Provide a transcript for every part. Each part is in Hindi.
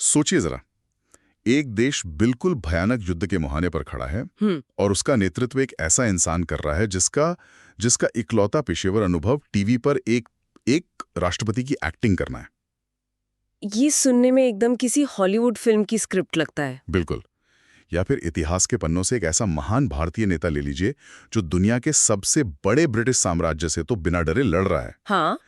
सोचिए जरा, एक देश बिल्कुल भयानक युद्ध के मुहाने पर खड़ा है हम्म। और उसका नेतृत्व एक ऐसा इंसान कर रहा है जिसका जिसका इकलौता पेशेवर अनुभव टीवी पर एक एक राष्ट्रपति की एक्टिंग करना है। ये सुनने में एकदम किसी हॉलीवुड फिल्म की स्क्रिप्ट लगता है। बिल्कुल। या फिर इतिहास के पन्नों से एक ऐसा महान भारतीय नेता ले लीजिए जो दुनिया के सबसे बड़े ब्रिटिश साम्राज्य से तो बिना डरे लड़ रहा है। हाँ।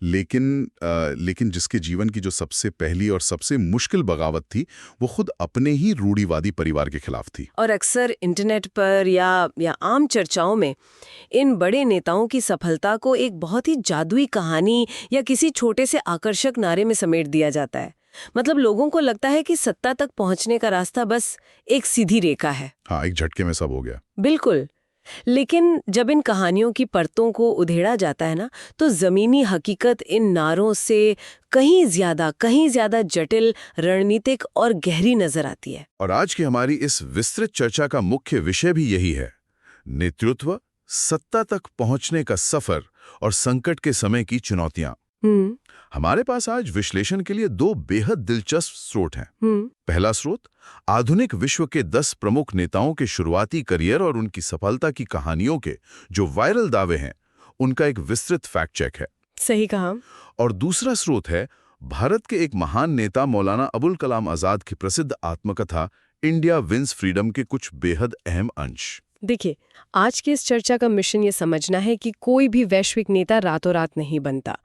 लेकिन जिसके जीवन की जो सबसे पहली और सबसे मुश्किल बगावत थी वो खुद अपने ही रूढ़िवादी परिवार के खिलाफ थी। और अक्सर इंटरनेट पर या आम चर्चाओं में इन बड़े नेताओं की सफलता को एक बहुत ही जादुई कहानी या किसी छोटे से आकर्षक नारे में समेट दिया जाता है। मतलब लोगों को लगता है कि सत्ता तक पहुंचने का रास्ता बस एक सीधी रेखा है। हाँ, एक झटके में सब हो गया। बिल्कुल। लेकिन जब इन कहानियों की परतों को उधेड़ा जाता है ना, तो जमीनी हकीकत इन नारों से कहीं ज्यादा जटिल, रणनीतिक और गहरी नजर आती है। और आज की हमारी इस विस्तृत चर्चा का मुख्य विषय भी यही है, नेतृत्व, सत्ता तक पहुंचने का सफर और संकट के समय की चुनौतियां। हमारे पास आज विश्लेषण के लिए दो बेहद दिलचस्प स्रोत हैं। पहला स्रोत आधुनिक विश्व के 10 प्रमुख नेताओं के शुरुआती करियर और उनकी सफलता की कहानियों के जो वायरल दावे हैं, उनका एक विस्तृत फैक्ट चेक है। सही कहा। और दूसरा स्रोत है भारत के एक महान नेता मौलाना अबुल कलाम आजाद की प्रसिद्ध आत्मकथा इंडिया विंस फ्रीडम के कुछ बेहद अहम अंश। देखिए, आज की इस चर्चा का मिशन ये समझना है कि कोई भी वैश्विक नेता रातों रात नहीं बनता।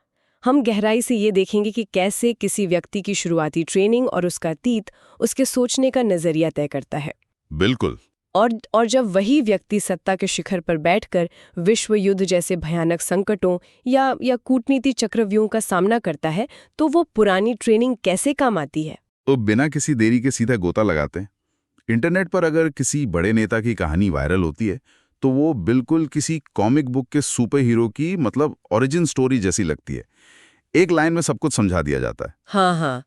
हम गहराई से ये देखेंगे कि कैसे किसी व्यक्ति की शुरुआती ट्रेनिंग और उसका अतीत उसके सोचने का नजरिया तय करता है। बिल्कुल। और जब वही व्यक्ति सत्ता के शिखर पर बैठकर विश्व युद्ध जैसे भयानक संकटों या कूटनीति चक्रव्यूहों का सामना करता है, तो वो पुरानी ट्रेनिंग कैसे काम आती है। तो बिना किसी देरी के सीधा गोता लगाते हैं। इंटरनेट पर अगर किसी बड़े नेता की कहानी वायरल होती है तो वो बिल्कुल किसी कॉमिक बुक के सुपर हीरो की ओरिजिन स्टोरी जैसी लगती है। एक लाइन में सब कुछ समझा दिया जाता है। हाँ,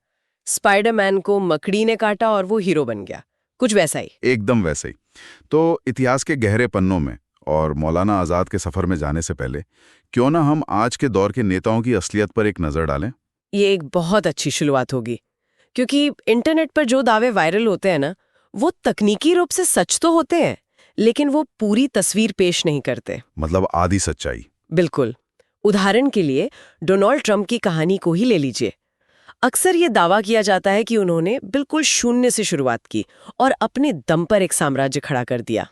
स्पाइडरमैन को मकड़ी ने काटा और वो हीरो बन गया, कुछ वैसा ही। एकदम वैसे ही। तो इतिहास के गहरे पन्नों में और मौलाना आजाद के सफर में जाने से पहले क्यों ना हम आज के दौर के नेताओं की असलियत पर एक नजर डालें। ये एक बहुत अच्छी शुरुआत होगी, क्योंकि इंटरनेट पर जो दावे वायरल होते हैं ना, वो तकनीकी रूप से सच तो होते हैं, लेकिन वो पूरी तस्वीर पेश नहीं करते। आधी सच्चाई। बिल्कुल। उदाहरण के लिए डोनाल्ड ट्रंप की कहानी को ही ले लीजिए। अक्सर ये दावा किया जाता है कि उन्होंने बिल्कुल शून्य से शुरुआत की और अपने दम पर एक साम्राज्य खड़ा कर दिया।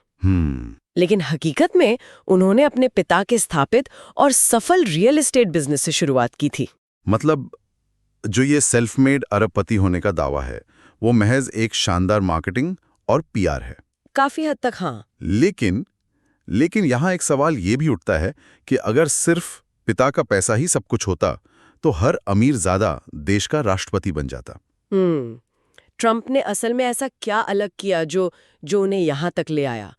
लेकिन हकीकत में उन्होंने अपने पिता के स्थापित और सफल रियल एस्टेट बिजनेस से शुरुआत की थी। जो ये सेल्फ मेड अरबपति होने का दावा है वो महज एक शानदार मार्केटिंग और पीआर है। काफी हद तक हाँ। लेकिन यहाँ एक सवाल ये भी उठता है कि अगर सिर्फ पिता का पैसा ही सब कुछ होता तो हर अमीर ज़्यादा देश का राष्ट्रपति बन जाता। ट्रंप ने असल में ऐसा क्या अलग किया जो उन्हें यहाँ तक ले आया?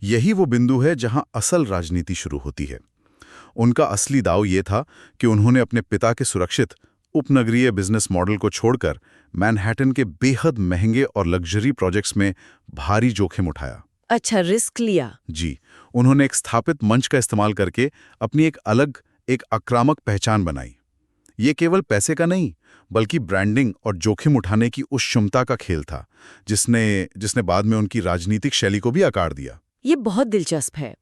यही वो बिंदु है जहाँ असल राजनीति शुरू होती है। उनका असली दाव ये था कि उन्होंने अपने पिता के सुरक्षित उपनगरीय बिजनेस मॉडल को छोड़कर मैनहट्टन के बेहद महंगे और लग्जरी प्रोजेक्ट्स में भारी जोखिम उठाया। अच्छा, रिस्क लिया। जी, उन्होंने एक स्थापित मंच का इस्तेमाल करके अपनी एक आक्रामक पहचान बनाई। ये केवल पैसे का नहीं बल्कि ब्रांडिंग और जोखिम उठाने की उस क्षमता का खेल था जिसने बाद में उनकी राजनीतिक शैली को भी आकार दिया। ये बहुत दिलचस्प है।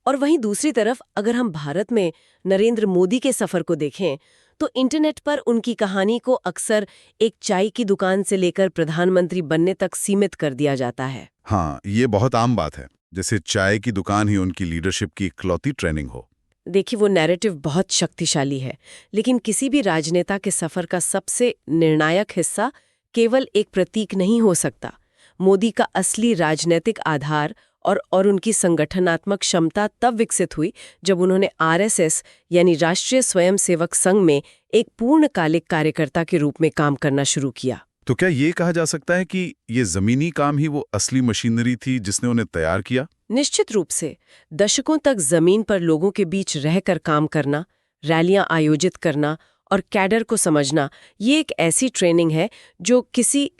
और वहीं दूसरी तरफ अगर हम भारत में नरेंद्र मोदी के सफर को देखें तो इंटरनेट पर उनकी कहानी को अक्सर एक चाय की दुकान से लेकर प्रधानमंत्री बनने तक सीमित कर दिया जाता है। हाँ, ये बहुत आम बात है, जैसे चाय की दुकान ही उनकी लीडरशिप की इकलौती ट्रेनिंग हो। देखिए, वो नैरेटिव बहुत शक्तिशाली है, लेकिन किसी भी राजनेता के सफर का सबसे निर्णायक हिस्सा केवल एक प्रतीक नहीं हो सकता। मोदी का असली राजनीतिक आधार और उनकी संगठनात्मक क्षमता तब विकसित हुई जब उन्होंने आरएसएस यानी राष्ट्रीय स्वयंसेवक संघ में एक पूर्णकालिक कार्यकर्ता के रूप में काम करना शुरू किया। तो क्या ये कहा जा सकता है कि ये जमीनी काम ही वो असली मशीनरी थी जिसने उन्हें तैयार किया? निश्चित रूप से। दशकों तक जमीन पर लोगों के बीच रहकर काम करना, रैलियां आयोजित करना और कैडर को समझना, ये एक ऐसी ट्रेनिंग है जो किसी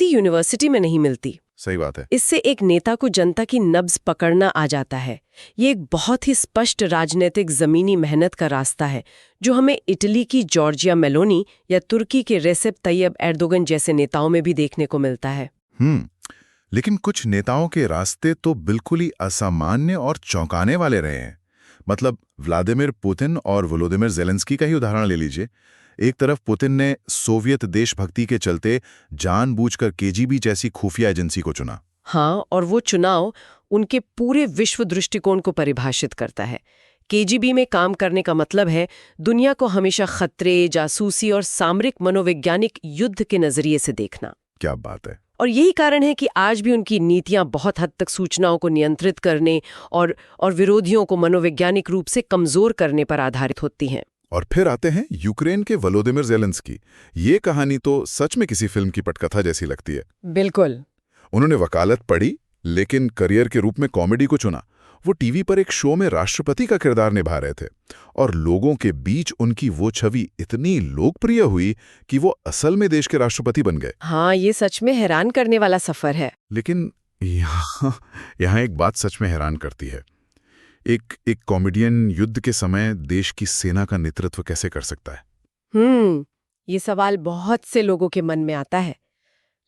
यूनिवर्सिटी में नहीं मिलती। सही बात है। इससे एक नेता को जनता की नब्ज पकड़ना आ जाता है। ये एक बहुत ही स्पष्ट राजनीतिक जमीनी मेहनत का रास्ता है जो हमें इटली की जॉर्जिया मेलोनी या तुर्की के रेसेप तैयब एर्दोगन जैसे नेताओं में भी देखने को मिलता है। लेकिन कुछ नेताओं के रास्ते तो बिल्कुल ही असामान्य और चौंकाने वाले रहे हैं। मतलब व्लादिमीर पुतिन और वोलोदिमीर ज़ेलेंस्की का ही उदाहरण ले लीजिए। एक तरफ पुतिन ने सोवियत देशभक्ति के चलते जानबूझकर केजीबी जैसी खुफिया एजेंसी को चुना। हाँ, और वो चुनाव उनके पूरे विश्व दृष्टिकोण को परिभाषित करता है। केजीबी में काम करने का मतलब है दुनिया को हमेशा खतरे, जासूसी और सामरिक मनोवैज्ञानिक युद्ध के नजरिए से देखना। क्या बात है। और यही कारण है कि आज भी उनकी नीतियां बहुत हद तक सूचनाओं को नियंत्रित करने और विरोधियों को मनोवैज्ञानिक रूप से कमजोर करने पर आधारित होती हैं। और फिर आते हैं यूक्रेन के वोलोदिमीर ज़ेलेंस्की। ये कहानी तो सच में किसी फिल्म की पटकथा जैसी लगती है। बिल्कुल। उन्होंने वकालत पढ़ी, लेकिन करियर के रूप में कॉमेडी को चुना। वो टीवी पर एक शो में राष्ट्रपति का किरदार निभा रहे थे और लोगों के बीच उनकी वो छवि इतनी लोकप्रिय हुई कि वो असल में देश के राष्ट्रपति बन गए। हाँ, ये सच में हैरान करने वाला सफर है। लेकिन यहाँ एक बात सच में हैरान करती है। एक कॉमेडियन युद्ध के समय देश की सेना का नेतृत्व कैसे कर सकता है? ये सवाल बहुत से लोगों के मन में आता है।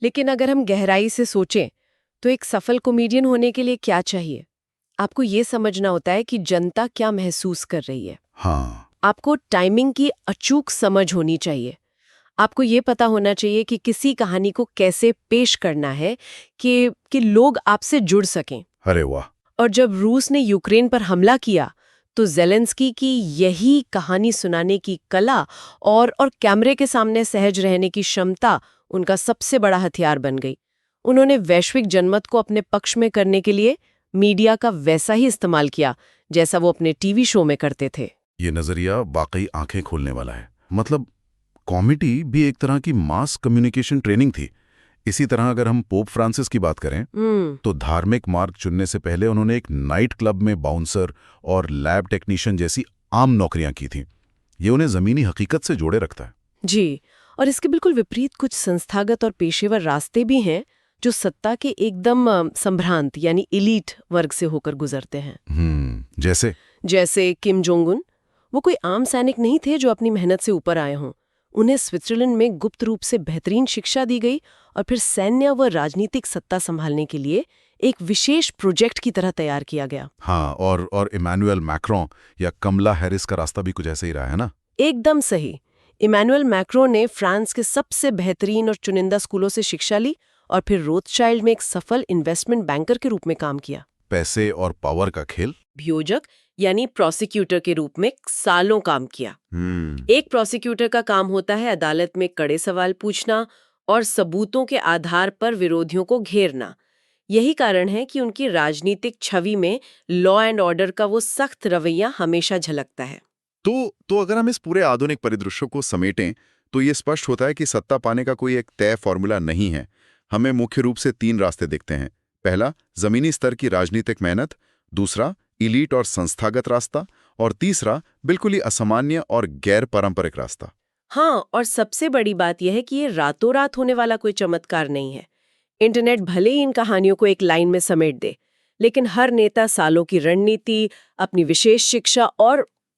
लेकिन अगर हम गहराई से सोचें तो एक सफल कॉमेडियन होने के लिए क्या चाहिए? आपको ये समझना होता है कि जनता क्या महसूस कर रही है। हाँ। आपको टाइमिंग की अचूक समझ होनी चाहिए। आपको ये पता होना चाहिए कि किसी कहानी को कैसे पेश करना है कि लोग आपसे जुड़ सकें। अरे वाह। और जब रूस ने यूक्रेन पर हमला किया तो ज़ेलेंस्की की यही कहानी सुनाने की कला और कैमरे के सामने सहज रहने की क्षमता उनका सबसे बड़ा हथियार बन गई। उन्होंने वैश्विक जनमत को अपने पक्ष में करने के लिए मीडिया का वैसा ही इस्तेमाल किया जैसा वो अपने टीवी शो में करते थे। ये नजरिया वाकई आंखें खोलने वाला है। मतलब कॉमेडी भी एक तरह की मास कम्युनिकेशन ट्रेनिंग थी। इसी तरह अगर हम पोप फ्रांसिस की बात करें तो धार्मिक मार्ग चुनने से पहले उन्होंने एक नाइट क्लब में बाउंसर और लैब टेक्नीशियन जैसी आम नौकरियां की थीं। ये उन्हें जमीनी हकीकत से जोड़े रखता है। जी, और इसके बिल्कुल विपरीत कुछ संस्थागत और पेशेवर रास्ते भी हैं जो सत्ता के एकदम संभ्रांत यानी इलीट वर्ग से होकर गुजरते हैं। जैसे किम जोंग उन। वो कोई आम सैनिक नहीं थे जो अपनी मेहनत से ऊपर आए हों। उन्हें स्विट्जरलैंड में गुप्त रूप से बेहतरीन शिक्षा दी गई और फिर सैन्य व राजनीतिक सत्ता संभालने के लिए एक विशेष प्रोजेक्ट की तरह तैयार किया गया। हाँ, और इमैनुअल मैक्रों या कमला हैरिस का रास्ता भी कुछ ऐसे ही रहा है ना? एकदम सही। इमैनुअल मैक्रों ने फ्रांस के सबसे बेहतरीन और चुनिंदा स्कूलों से शिक्षा ली और फिर रोथशाइल्ड में एक सफल इन्वेस्टमेंट बैंकर के रूप में काम किया। पैसे और पावर का खेल। अभियोजक यानी प्रोसिक्यूटर के रूप में सालों काम किया। एक प्रोसिक्यूटर का काम होता है अदालत में कड़े सवाल पूछना और सबूतों के आधार पर विरोधियों को घेरना। यही कारण है कि उनकी राजनीतिक छवि में लॉ एंड ऑर्डर का वो सख्त रवैया हमेशा झलकता है। तो अगर हम इस पूरे आधुनिक परिदृश्य को समेटें तो ये स्पष्ट होता है कि सत्ता पाने का कोई एक तय फॉर्मूला नहीं है। हमें मुख्य रूप से 3 रास्ते दिखते हैं। पहला, जमीनी स्तर की राजनीतिक मेहनत। दूसरा, इलीट और संस्थागत रास्ता। और तीसरा, बिल्कुल ही असामान्य और गैर पारंपरिक रास्ता। हाँ, और सबसे बड़ी बात यह है कि ये रातों रात होने वाला कोई चमत्कार नहीं है। इंटरनेट भले ही इन कहानियों को एक लाइन में समेट दे, लेकिन हर नेता सालों की रणनीति, अपनी विशेष शिक्षा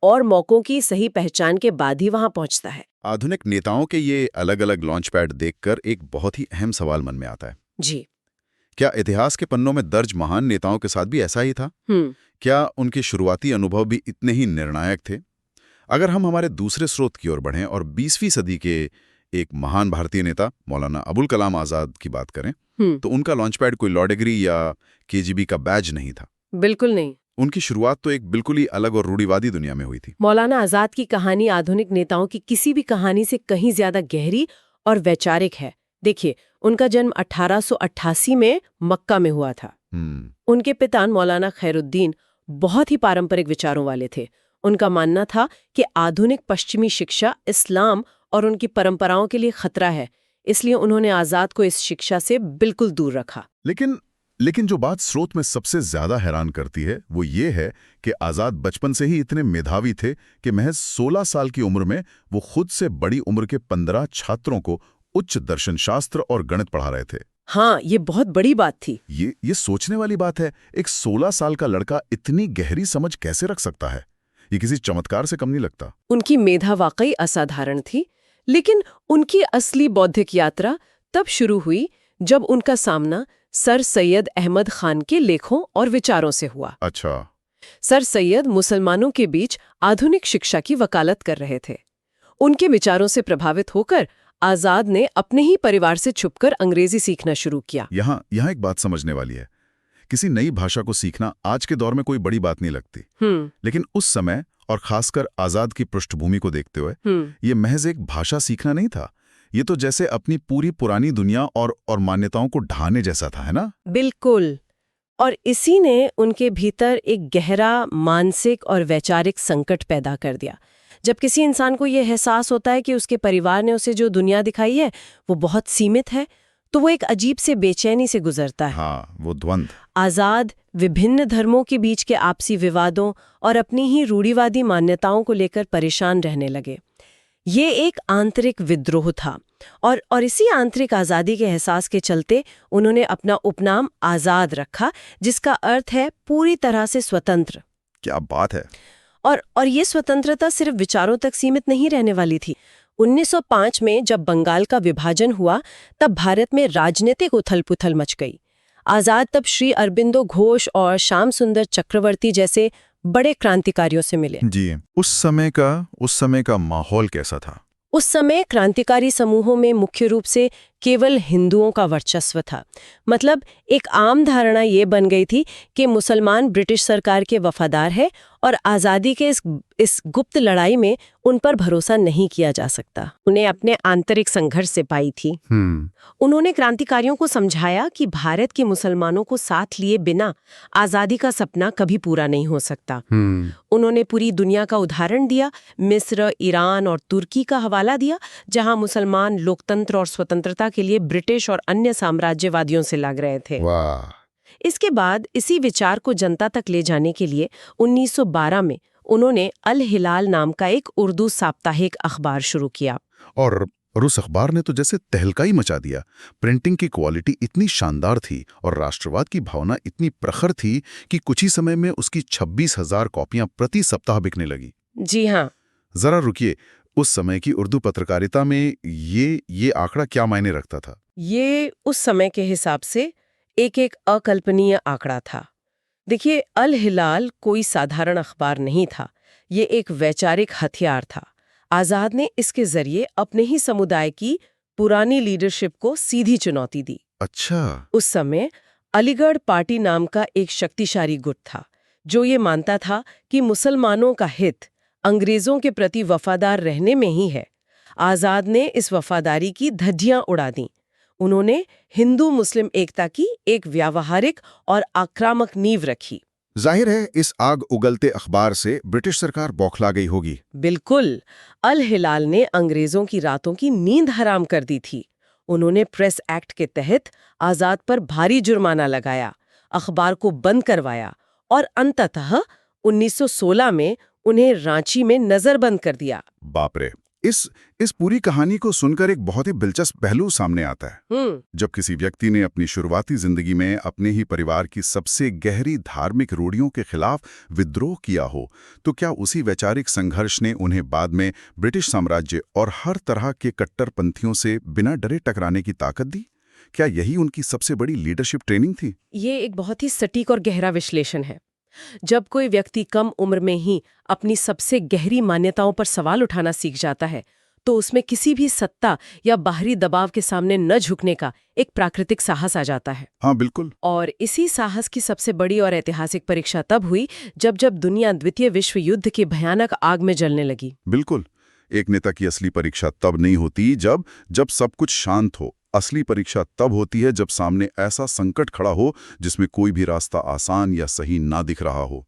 और मौकों की सही पहचान के बाद ही वहां पहुंचता है। आधुनिक नेताओं के ये अलग अलग लॉन्च पैड देखकर एक बहुत ही अहम सवाल मन में आता है। जी, क्या इतिहास के पन्नों में दर्ज महान नेताओं के साथ भी ऐसा ही था? क्या उनके शुरुआती अनुभव भी इतने ही निर्णायक थे? अगर हम हमारे दूसरे स्रोत की ओर बढ़ें और 20वीं सदी के एक महान भारतीय नेता मौलाना अबुल कलाम आजाद की बात करें तो उनका लॉन्च पैड कोई लॉ डिग्री या केजीबी का बैज नहीं था। बिल्कुल नहीं। उनकी शुरुआत तो एक बिल्कुल ही अलग और रूढ़िवादी दुनिया में हुई थी। मौलाना आजाद की कहानी आधुनिक नेताओं की किसी भी कहानी से कहीं ज्यादा गहरी और वैचारिक है। देखिए, उनका जन्म 1888 में मक्का में हुआ था। उनके पिता मौलाना खैरुद्दीन बहुत ही पारंपरिक विचारों वाले थे। उनका मानना था कि आधुनिक पश्चिमी शिक्षा इस्लाम और उनकी परंपराओं के लिए खतरा है, इसलिए उन्होंने आजाद को इस शिक्षा से बिल्कुल दूर रखा। लेकिन जो बात स्रोत में सबसे ज्यादा हैरान करती है वो ये है कि आजाद बचपन से ही इतने मेधावी थे कि महज 16 साल की उम्र में वो खुद से बड़ी उम्र के 15 छात्रों को उच्च दर्शन शास्त्र और गणित पढ़ा रहे थे। हाँ, ये बहुत बड़ी बात थी। ये सोचने वाली बात है, एक 16 साल का लड़का इतनी गहरी समझ कैसे रख सकता है? ये किसी चमत्कार से कम नहीं लगता। उनकी मेधा वाकई असाधारण थी, लेकिन उनकी असली बौद्धिक यात्रा तब शुरू हुई जब उनका सामना सर सैयद अहमद खान के लेखों और विचारों से हुआ। अच्छा। सर सैयद मुसलमानों के बीच आधुनिक शिक्षा की वकालत कर रहे थे। उनके विचारों से प्रभावित होकर आजाद ने अपने ही परिवार से छुपकर अंग्रेजी सीखना शुरू किया। यहाँ एक बात समझने वाली है। किसी नई भाषा को सीखना आज के दौर में कोई बड़ी बात नहीं लगती, लेकिन उस समय और खासकर आजाद की पृष्ठभूमि को देखते हुए ये महज एक भाषा सीखना नहीं था। ये तो जैसे अपनी पूरी पुरानी दुनिया और मान्यताओं को ढाने जैसा था, है ना? बिल्कुल। और इसी ने उनके भीतर एक गहरा मानसिक और वैचारिक संकट पैदा कर दिया। जब किसी इंसान को यह एहसास होता है कि उसके परिवार ने उसे जो दुनिया दिखाई है वो बहुत सीमित है, तो वो एक अजीब से बेचैनी से गुजरता है। हाँ, वो द्वंद्व। आजाद विभिन्न धर्मों के बीच के आपसी विवादों और अपनी ही रूढ़िवादी मान्यताओं को लेकर परेशान रहने लगे। ये एक आंतरिक विद्रोह था और इसी आंतरिक आज़ादी के एहसास के चलते उन्होंने अपना उपनाम आज़ाद रखा, जिसका अर्थ है पूरी तरह से स्वतंत्र। क्या बात है! और ये स्वतंत्रता सिर्फ विचारों तक सीमित नहीं रहने वाली थी। 1905 में जब बंगाल का विभाजन हुआ, तब भारत में राजनीतिक उथल-पुथल मच गई। आज़ाद तब श्री अरबिंदो घोष और श्याम सुंदर चक्रवर्ती जैसे बड़े क्रांतिकारियों से मिले। जी, उस समय का माहौल कैसा था? उस समय क्रांतिकारी समूहों में मुख्य रूप से केवल हिंदुओं का वर्चस्व था। मतलब एक आम धारणा ये बन गई थी कि मुसलमान ब्रिटिश सरकार के वफादार है और आज़ादी के इस गुप्त लड़ाई में उन पर भरोसा नहीं किया जा सकता। उन्हें अपने आंतरिक संघर्ष से पाई थी। उन्होंने क्रांतिकारियों को समझाया कि भारत के मुसलमानों को साथ लिए बिना आज़ादी का सपना कभी पूरा नहीं हो सकता। उन्होंने पूरी दुनिया का उदाहरण दिया, मिस्र, ईरान और तुर्की का हवाला दिया, जहां मुसलमान लोकतंत्र और स्वतंत्रता के लिए ब्रिटिश और अन्य साम्राज्यवादियों से लग रहे थे। वाह! इसके बाद इसी विचार को जनता तक ले जाने के लिए 1912 में उन्होंने अल हिलाल नाम का एक उर्दू साप्ताहिक अखबार शुरू किया। और उस अखबार ने तो जैसे तहलका ही मचा दिया। प्रिंटिंग की क्वालिटी इतनी शानदार थी और राष्ट्रवाद की भावना इतनी प्रखर थी कि कुछ ही समय में उसकी 26,000 कॉपियां प्रति सप्ताह बिकने लगी। जी हाँ। जरा रुकिए, उस समय की उर्दू पत्रकारिता में ये आंकड़ा क्या मायने रखता था? ये उस समय के हिसाब से एक अकल्पनीय आंकड़ा था। देखिए, अल हिलाल कोई साधारण अखबार नहीं था, ये एक वैचारिक हथियार था। आजाद ने इसके जरिए अपने ही समुदाय की पुरानी लीडरशिप को सीधी चुनौती दी। अच्छा। उस समय अलीगढ़ पार्टी नाम का एक शक्तिशाली गुट था जो ये मानता था कि मुसलमानों का हित अंग्रेजों के प्रति वफादार रहने में ही है। आजाद ने इस वफादारी की धज्जियां उड़ा दी। उन्होंने हिंदू मुस्लिम एकता की एक व्यावहारिक और आक्रामक नींव रखी। जाहिर है इस आग उगलते अखबार से ब्रिटिश सरकार बौखला गई होगी। बिल्कुल। अल हिलाल ने अंग्रेजों की रातों की नींद हराम कर दी थी। उन्होंने प्रेस एक्ट के तहत आजाद पर भारी जुर्माना लगाया, अखबार को बंद करवाया और अंततः 1916 में उन्हें रांची में नजरबंद कर दिया। बाप रे! इस पूरी कहानी को सुनकर एक बहुत ही दिलचस्प पहलू सामने आता है। जब किसी व्यक्ति ने अपनी शुरुआती जिंदगी में अपने ही परिवार की सबसे गहरी धार्मिक रूढ़ियों के खिलाफ विद्रोह किया हो, तो क्या उसी वैचारिक संघर्ष ने उन्हें बाद में ब्रिटिश साम्राज्य और हर तरह के कट्टरपंथियों से बिना डरे टकराने की ताकत दी? क्या यही उनकी सबसे बड़ी लीडरशिप ट्रेनिंग थी? ये एक बहुत ही सटीक और गहरा विश्लेषण है। जब कोई व्यक्ति कम उम्र में ही अपनी सबसे गहरी मान्यताओं पर सवाल उठाना सीख जाता है, तो उसमें किसी भी सत्ता या बाहरी दबाव के सामने न झुकने का एक प्राकृतिक साहस आ जाता है। हाँ, बिल्कुल। और इसी साहस की सबसे बड़ी और ऐतिहासिक परीक्षा तब हुई जब दुनिया द्वितीय विश्व युद्ध की भयानक आग में जलने लगी। बिल्कुल। एक नेता की असली परीक्षा तब नहीं होती जब सब कुछ शांत हो। असली परीक्षा तब होती है जब सामने ऐसा संकट खड़ा हो जिसमें कोई भी रास्ता आसान या सही ना दिख रहा हो।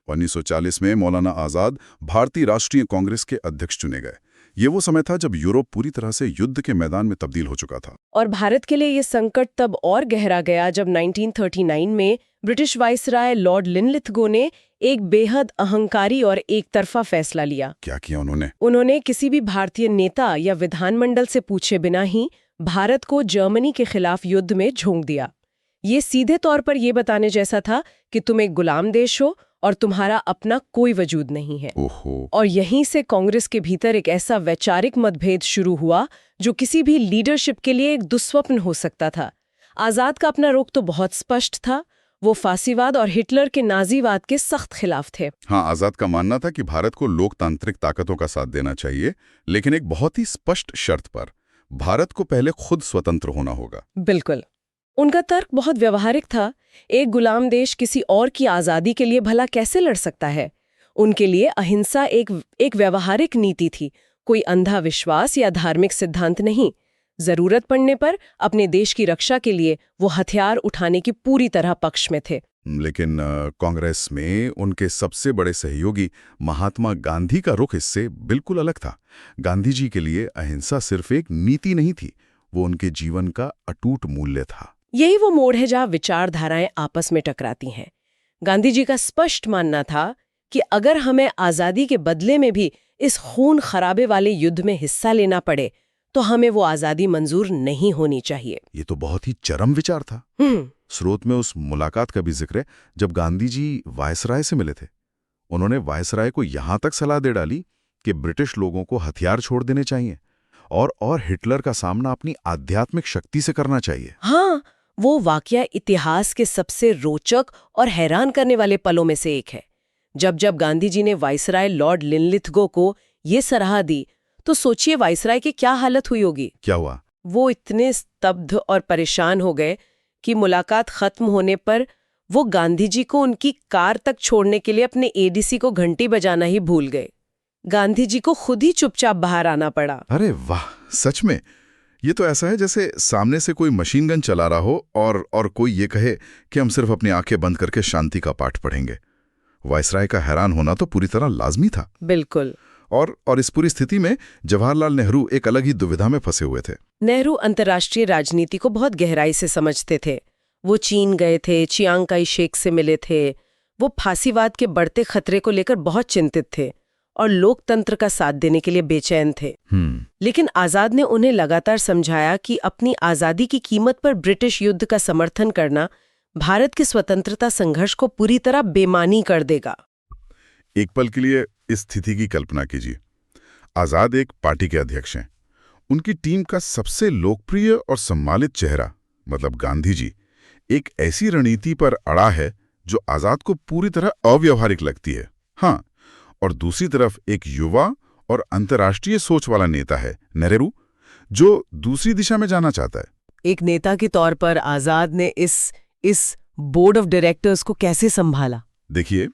1940 में मौलाना आजाद भारतीय राष्ट्रीय कांग्रेस के अध्यक्ष चुने गए। ये वो समय था जब यूरोप पूरी तरह से युद्ध के मैदान में तब्दील हो चुका था। और भारत के लिए ये संकट तब और गहरा गया जब 1939 में ब्रिटिश वाइसराय लॉर्ड लिनलिथगो ने एक बेहद अहंकारी और एक तरफा फैसला लिया। क्या किया उन्होंने? उन्होंने किसी भी भारतीय नेता या विधानमंडल से पूछे बिना ही भारत को जर्मनी के खिलाफ युद्ध में झोंक दिया। ये सीधे तौर पर यह बताने जैसा था कि तुम एक गुलाम देश हो और तुम्हारा अपना कोई वजूद नहीं है। ओहो। और यहीं से कांग्रेस के भीतर एक ऐसा वैचारिक मतभेद शुरू हुआ जो किसी भी लीडरशिप के लिए एक दुस्वप्न हो सकता था। आजाद का अपना रुख तो बहुत स्पष्ट था, वो फांसीवाद और हिटलर के नाजीवाद के सख्त खिलाफ थे। हाँ, आजाद का मानना था कि भारत को लोकतांत्रिक ताकतों का साथ देना चाहिए, लेकिन एक बहुत ही स्पष्ट शर्त पर, भारत को पहले खुद स्वतंत्र होना होगा। बिल्कुल। उनका तर्क बहुत व्यवहारिक था। एक गुलाम देश किसी और की आज़ादी के लिए भला कैसे लड़ सकता है? उनके लिए अहिंसा एक व्यवहारिक नीति थी, कोई अंधा विश्वास या धार्मिक सिद्धांत नहीं। जरूरत पड़ने पर अपने देश की रक्षा के लिए वो हथियार उठाने की पूरी तरह पक्ष में थे। लेकिन कांग्रेस में उनके सबसे बड़े सहयोगी महात्मा गांधी का रुख इससे बिल्कुल अलग था। गांधी जी के लिए अहिंसा सिर्फ एक नीति नहीं थी, वो उनके जीवन का अटूट मूल्य था। यही वो मोड़ है जहाँ विचारधाराएं आपस में टकराती हैं। गांधी जी का स्पष्ट मानना था कि अगर हमें आज़ादी के बदले में भी इस खून खराबे वाले युद्ध में हिस्सा लेना पड़े तो हमें वो आज़ादी मंजूर नहीं होनी चाहिए। ये तो बहुत ही चरम विचार था। स्रोत में उस मुलाकात का भी जिक्र है जब गांधी जी वायसराय से मिले थे। उन्होंने वायसराय को यहां तक सलाह दे डाली कि ब्रिटिश लोगों को हथियार छोड़ देने चाहिए और हिटलर का सामना अपनी आध्यात्मिक शक्ति से करना चाहिए। हाँ, वो वाकया इतिहास के सबसे रोचक और हैरान करने वाले पलों में से एक है। जब गांधी जी ने वायसराय लॉर्ड लिनलिथगो को ये सलाह दी तो सोचिए वायसराय की क्या हालत हुई होगी। क्या हुआ? वो इतने स्तब्ध और परेशान हो गए कि मुलाकात खत्म होने पर वो गांधी जी को उनकी कार तक छोड़ने के लिए अपने एडीसी को घंटी बजाना ही भूल गए। गांधी जी को खुद ही चुपचाप बाहर आना पड़ा। अरे वाह, सच में ये तो ऐसा है जैसे सामने से कोई मशीन गन चला रहा हो और कोई ये कहे कि हम सिर्फ अपनी आंखें बंद करके शांति का पाठ पढ़ेंगे। वायसराय का हैरान होना तो पूरी तरह लाजमी था। बिल्कुल। और इस पूरी स्थिति में जवाहरलाल नेहरू एक अलग ही दुविधा में फंसे हुए थे। नेहरू अंतर्राष्ट्रीय राजनीति को बहुत गहराई से समझते थे। वो चीन गए थे, चियांग काई शेक से मिले थे। वो फांसीवाद के बढ़ते खतरे को लेकर बहुत चिंतित थे और लोकतंत्र का साथ देने के लिए बेचैन थे। लेकिन आजाद ने उन्हें लगातार समझाया कि अपनी आजादी की कीमत पर ब्रिटिश युद्ध का समर्थन करना भारत के स्वतंत्रता संघर्ष को पूरी तरह बेमानी कर देगा। एक पल के लिए इस स्थिति की कल्पना कीजिए। आजाद एक पार्टी के अध्यक्ष हैं। उनकी टीम का सबसे लोकप्रिय और सम्मानित चेहरा मतलब गांधी जी एक ऐसी रणनीति पर अड़ा है जो आजाद को पूरी तरह अव्यवहारिक लगती है। हाँ, और दूसरी तरफ एक युवा और अंतर्राष्ट्रीय सोच वाला नेता है नेहरू, जो दूसरी दिशा में जाना चाहता है। एक नेता के तौर पर आजाद ने इस बोर्ड ऑफ डायरेक्टर्स को कैसे संभाला? देखिए,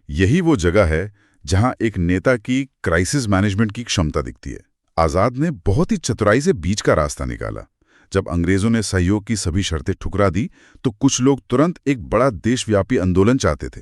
यही वो जगह है जहां एक नेता की क्राइसिस मैनेजमेंट की क्षमता दिखती है। आजाद ने बहुत ही चतुराई से बीच का रास्ता निकाला। जब अंग्रेजों ने सहयोग की सभी शर्तें ठुकरा दी तो कुछ लोग तुरंत एक बड़ा देशव्यापी आंदोलन चाहते थे।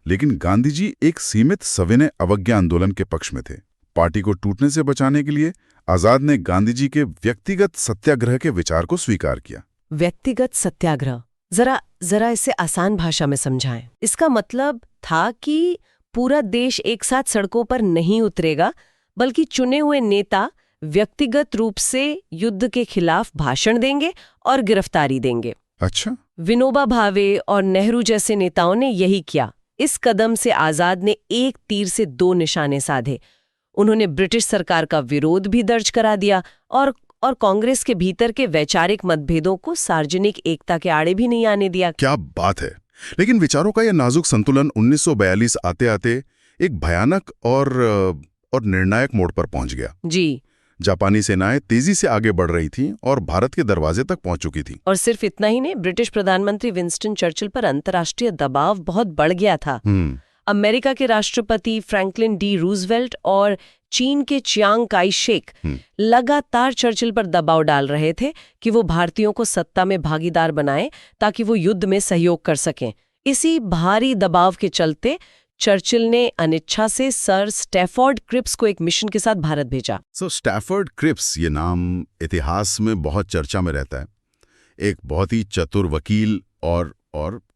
लेकिन गांधी जी एक सीमित सविनय अवज्ञा आंदोलन के पक्ष में थे। पार्टी को टूटने से बचाने के लिए आजाद ने गांधी जी के व्यक्तिगत सत्याग्रह के विचार को स्वीकार किया। व्यक्तिगत सत्याग्रह, जरा इसे आसान भाषा में समझाएं। इसका मतलब था कि पूरा देश एक साथ सड़कों पर नहीं उतरेगा, बल्कि चुने हुए नेता व्यक्तिगत रूप से युद्ध के खिलाफ भाषण देंगे और गिरफ्तारी देंगे। अच्छा। विनोबा भावे और नेहरू जैसे नेताओं ने यही किया। इस कदम से आजाद ने एक तीर से दो निशाने साधे। उन्होंने ब्रिटिश सरकार का विरोध भी दर्ज करा दिया और कांग्रेस के भीतर के वैचारिक मतभेदों को सार्वजनिक एकता के आड़े भी नहीं आने दिया। क्या बात है। लेकिन विचारों का यह नाजुक संतुलन 1942 आते आते एक भयानक और निर्णायक मोड़ पर पहुंच गया। जी। जापानी सेनाएं तेजी से आगे बढ़ रही थीं और भारत के दरवाजे तक पहुंच चुकी थीं। और सिर्फ इतना ही नहीं, ब्रिटिश प्रधानमंत्री विंस्टन चर्चिल पर अंतर्राष्ट्रीय दबाव बहुत बढ़ गया था। अमेरिका के राष्ट्रपति फ्रैंकलिन डी रूजवेल्ट और चीन के चियांग काई शेक लगातार चर्चिल पर दबाव डाल रहे थे कि वो भारतीयों को सत्ता में भागीदार बनाएं ताकि वो युद्ध में सहयोग कर सकें। इसी भारी दबाव के चलते चर्चिल ने अनिच्छा से सर स्टैफोर्ड क्रिप्स को एक मिशन के साथ भारत भेजा। स्टैफोर्ड क्रिप्स ये नाम इतिहास में बहुत चर्चा में रहता है। एक बहुत ही चतुर वकील और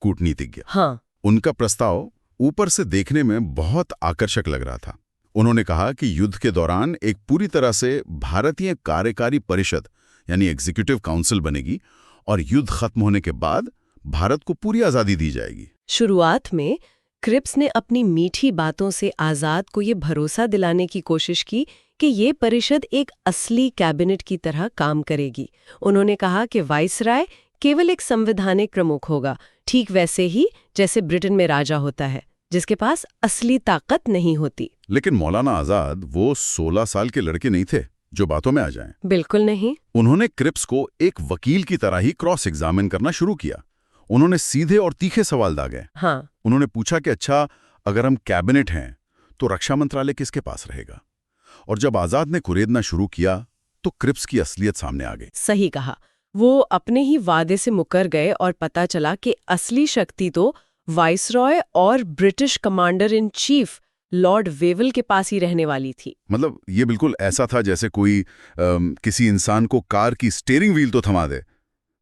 कूटनीतिज्ञ। हाँ। उनका प्रस्ताव ऊपर से देखने में बहुत आकर्षक लग रहा था। उन्होंने कहा कि युद्ध के दौरान एक पूरी तरह से भारतीय कार्यकारी परिषद यानी एग्जीक्यूटिव काउंसिल बनेगी और युद्ध खत्म होने के बाद भारत को पूरी आजादी दी जाएगी। शुरुआत में क्रिप्स ने अपनी मीठी बातों से आजाद को ये भरोसा दिलाने की कोशिश की कि ये परिषद एक असली कैबिनेट की तरह काम करेगी। उन्होंने कहा कि वाइसराय केवल एक संवैधानिक प्रमुख होगा, ठीक वैसे ही जैसे ब्रिटेन में राजा होता है, जिसके पास असली ताकत नहीं होती। लेकिन मौलाना आजाद वो 16 साल के लड़के नहीं थे जो बातों में आ जाएं। बिल्कुल नहीं। उन्होंने क्रिप्स को एक वकील की तरह ही क्रॉस एग्जामिन करना शुरू किया। उन्होंने सीधे और तीखे सवाल दागे। हाँ। उन्होंने पूछा कि अच्छा, अगर हम कैबिनेट हैं तो रक्षा मंत्रालय किसके पास रहेगा? और जब आजाद ने कुरेदना शुरू किया तो क्रिप्स की असलियत सामने आ गई। सही कहा। वो अपने ही वादे से मुकर गए और पता चला कि असली शक्ति तो वाइसरॉय और British commander in chief Lord Wavell के पास ही रहने वाली थी। मतलब ये बिल्कुल ऐसा था जैसे कोई किसी इंसान को कार की स्टीयरिंग व्हील तो थमा दे,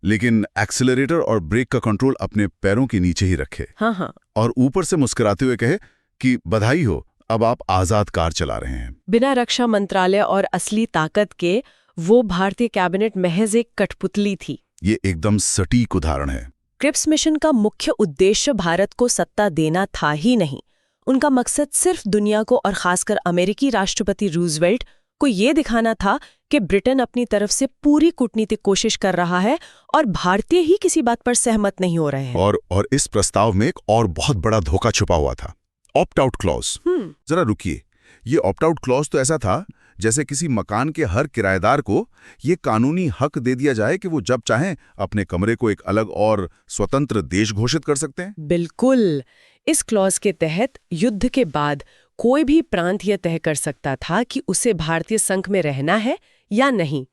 लेकिन एक्सीलरेटर और ब्रेक का कंट्रोल अपने पैरों के नीचे ही रखे। हाँ। और ऊपर से मुस्कुराते हुए कहे कि बधाई हो, अब आप आजाद कार चला रहे हैं। बिना रक्षा मंत्रालय और असली ताकत के वो भारतीय कैबिनेट महज एक कठपुतली थी। ये एकदम सटीक उदाहरण है। क्रिप्स मिशन का मुख्य उद्देश्य भारत को सत्ता देना था ही नहीं। उनका मकसद सिर्फ दुनिया को और खासकर अमेरिकी राष्ट्रपति रूजवेल्ट को ये दिखाना था कि ब्रिटेन अपनी तरफ से पूरी कूटनीतिक कोशिश कर रहा है और भारतीय ही किसी बात पर सहमत नहीं हो रहे हैं। और इस प्रस्ताव में एक और बहुत बड़ा धोखा छुपा हुआ था, ऑप्ट आउट क्लॉज। जरा रुकिए, ये ऑप्ट आउट क्लॉज तो ऐसा था जैसे किसी मकान के हर किराएदार को ये कानूनी हक दे दिया जाए कि वो जब चाहें अपने कमरे को एक अलग और स्वतंत्र देश घोषित कर सकते हैं। बिल्कुल। इस क्लॉज के तहत युद्ध के बाद कोई भी प्रांत यह तय कर सकता था कि उसे भारतीय संघ में रहना है या नहीं।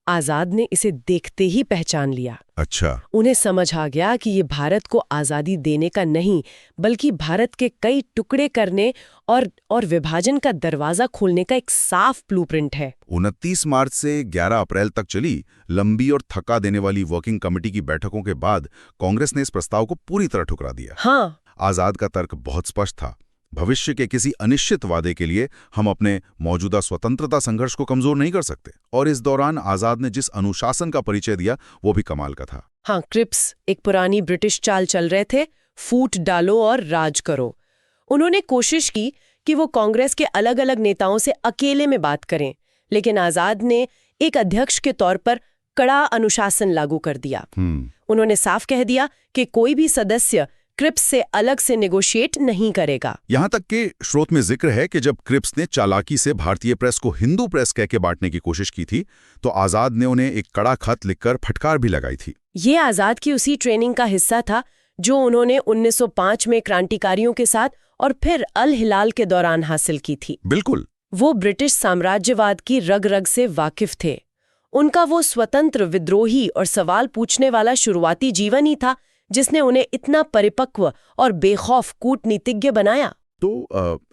आजाद ने इसे देखते ही पहचान लिया। अच्छा। उन्हें समझ आ गया कि ये भारत को आजादी देने का नहीं, बल्कि भारत के कई टुकड़े करने और विभाजन का दरवाजा खोलने का एक साफ ब्लूप्रिंट है। 29 मार्च से 11 अप्रैल तक चली लंबी और थका देने वाली वर्किंग कमेटी की बैठकों के बाद कांग्रेस ने इस प्रस्ताव को पूरी तरह ठुकरा दिया। हाँ। आजाद का तर्क बहुत स्पष्ट था। भविष्य के किसी अनिश्चित वादे के लिए हम अपने मौजूदा स्वतंत्रता संघर्ष को कमजोर नहीं कर सकते। और इस दौरान आजाद ने जिस अनुशासन का परिचय दिया वो भी कमाल का था। हाँ, क्रिप्स एक पुरानी ब्रिटिश चाल चल रहे थे, फूट डालो और राज करो। उन्होंने कोशिश की कि वो कांग्रेस के अलग अलग नेताओं से अकेले में बात करें, लेकिन आजाद ने एक अध्यक्ष के तौर पर कड़ा अनुशासन लागू कर दिया। उन्होंने साफ कह दिया कि कोई भी सदस्य क्रिप्स से अलग से नेगोशिएट नहीं करेगा। यहां तक कि स्रोत में जिक्र है कि जब क्रिप्स ने चालाकी से भारतीय प्रेस को हिंदू प्रेस कह के बांटने की कोशिश की थी तो आजाद ने उन्हें एक कड़ा खत लिखकर फटकार भी लगाई थी। ये आजाद की उसी ट्रेनिंग का हिस्सा था जो उन्होंने 1905 में क्रांतिकारियों के साथ और फिर अल हिलाल के दौरान हासिल की थी। बिल्कुल। वो ब्रिटिश साम्राज्यवाद की रग रग से वाकिफ थे। उनका वो स्वतंत्र, विद्रोही और सवाल पूछने वाला शुरुआती जीवन ही था जिसने उन्हें इतना परिपक्व और बेखौफ कूटनीतिज्ञ बनाया। तो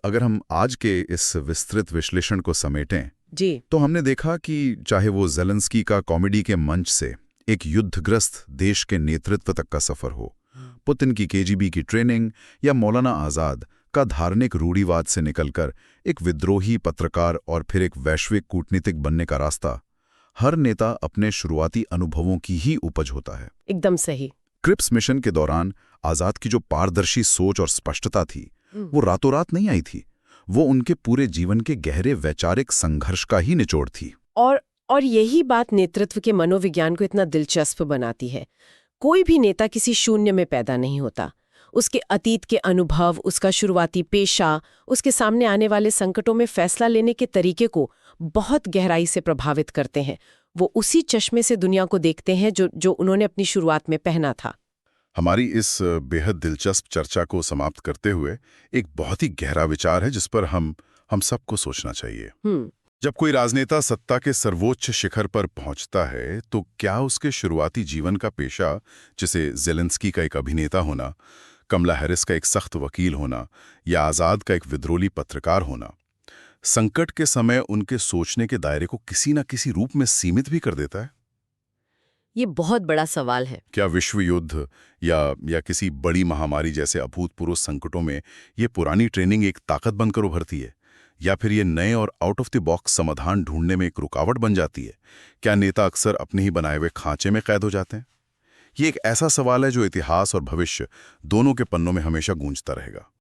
अगर हम आज के इस विस्तृत विश्लेषण को समेटें जी, तो हमने देखा कि चाहे वो ज़ेलेंस्की का कॉमेडी के मंच से एक युद्धग्रस्त देश के नेतृत्व तक का सफर हो, पुतिन की केजीबी की ट्रेनिंग या मौलाना आजाद का धार्मिक रूढ़िवाद से निकलकर एक विद्रोही पत्रकार और फिर एक वैश्विक कूटनीतिक बनने का रास्ता, हर नेता अपने शुरुआती अनुभवों की ही उपज होता है। एकदम सही। क्रिप्स मिशन के दौरान आजाद की जो पारदर्शी सोच और स्पष्टता थी वो रातों रात नहीं आई थी। वो उनके पूरे जीवन के गहरे वैचारिक संघर्ष का ही निचोड़ थी। और यही बात नेतृत्व के मनोविज्ञान को इतना दिलचस्प बनाती है। कोई भी नेता किसी शून्य में पैदा नहीं होता। उसके अतीत के अनुभव, उसका शुरुआती पेशा, उसके सामने आने वाले संकटों में फैसला लेने के तरीके को बहुत गहराई से प्रभावित करते हैं। वो उसी चश्मे से दुनिया को देखते हैं जो उन्होंने अपनी शुरुआत में पहना था। हमारी इस बेहद दिलचस्प चर्चा को समाप्त करते हुए एक बहुत ही गहरा विचार है जिस पर हम सबको सोचना चाहिए। जब कोई राजनेता सत्ता के सर्वोच्च शिखर पर पहुंचता है तो क्या उसके शुरुआती जीवन का पेशा, जैसे ज़ेलेंस्की का एक अभिनेता होना, कमला हैरिस का एक सख्त वकील होना या आजाद का एक विद्रोही पत्रकार होना, संकट के समय उनके सोचने के दायरे को किसी न किसी रूप में सीमित भी कर देता है? ये बहुत बड़ा सवाल है। क्या विश्व युद्ध या किसी बड़ी महामारी जैसे अभूतपूर्व संकटों में ये पुरानी ट्रेनिंग एक ताकत बनकर उभरती है, या फिर ये नए और आउट ऑफ द बॉक्स समाधान ढूंढने में एक रुकावट बन जाती है? क्या नेता अक्सर अपने ही बनाए हुए खांचे में कैद हो जाते हैं? ये एक ऐसा सवाल है जो इतिहास और भविष्य दोनों के पन्नों में हमेशा गूंजता रहेगा।